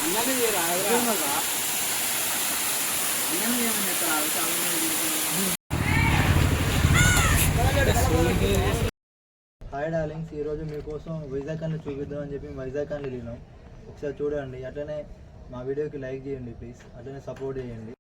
Hi darlings, ఈరోజు మీకోసం వైజాగ్ అని చూపిద్దాం అని చెప్పి వైజాగ్ అని వెళ్ళినాం. ఒకసారి చూడండి, అట్లనే మా వీడియోకి లైక్ చేయండి ప్లీజ్, అట్లనే సపోర్ట్ చేయండి.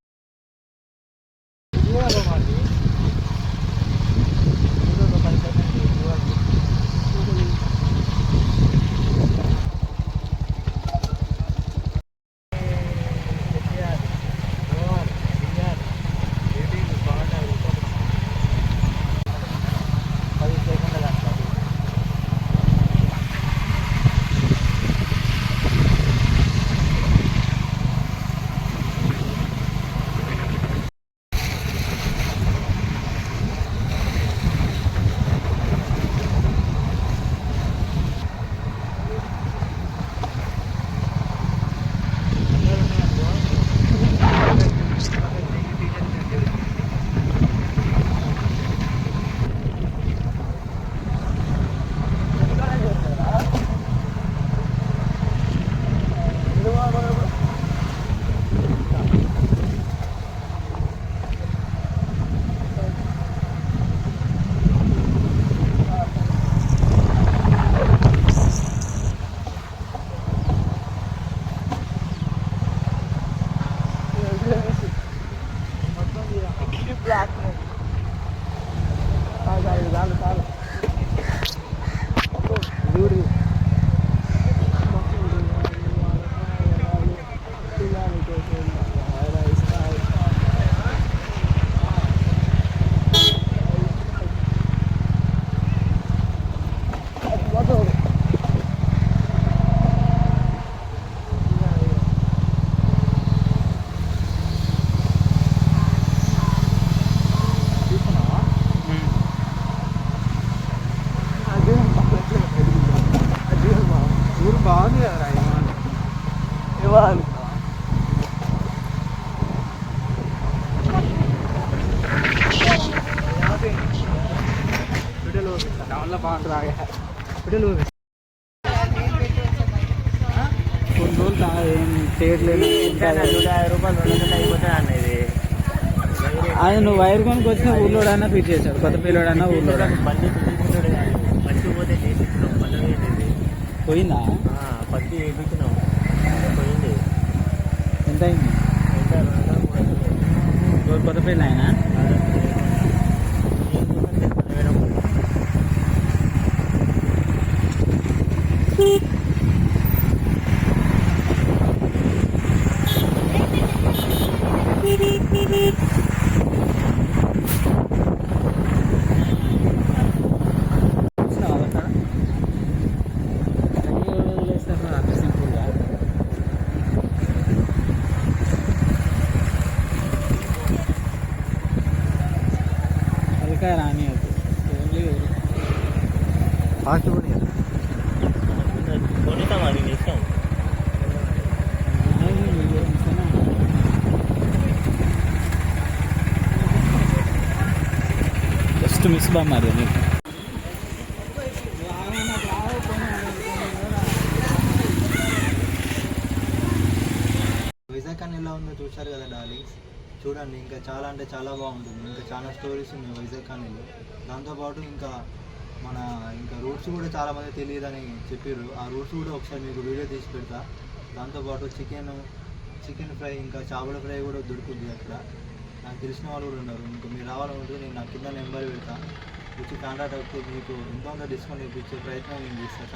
బాగుంది కదా ఇవ్వాలి. కొన్ని రోజులు ఏం చేయట్లేదు. 50 అయిపోతుంది అన్నది. అది నువ్వు వైర్ కొనుక్కి వచ్చిన ఊళ్ళోడన్నా ఫిట్ చేశాడు, కొత్త పిల్లోడన్నా ఊళ్ళోడా పత్తి పోతే చేసినాం. మళ్ళీ పోయిందా? పత్తి వేయించినాం, పోయింది. ఎంత అయింది? రోజు కొత్త పిల్ల ఆయన రాని ఓన్లీ ఫాస్ట్ కూడా కొనిస్తాం, అది ఇస్తాం. జస్ట్ మిస్ బా మరి నీకు. వైజాగ్ అని ఎలా ఉందో చూసారు కదా డార్లింగ్స్, చూడండి. ఇంకా చాలా అంటే చాలా బాగుంటుంది. ఇంకా చాలా స్టోరీస్ ఉన్నాయి వైజాగ్ కాలనీలో. దాంతోపాటు ఇంకా రూట్స్ కూడా చాలామంది తెలియదని చెప్పారు. ఆ రూట్స్ కూడా ఒకసారి మీకు వీడియో తీసి పెడతా. దాంతోపాటు చికెన్ ఫ్రై, ఇంకా చేపల ఫ్రై కూడా దొరుకుతుంది అక్కడ. నాకు తెలిసిన వాళ్ళు కూడా ఉన్నారు. ఇంకా మీరు రావాలనుకుంటే నేను నా కింద నెంబర్ పెడతా, వచ్చి కాంటాక్ట్ అయితే మీకు ఎంతో డిస్కౌంట్ ఇప్పించే ప్రయత్నం నేను చేస్తాను.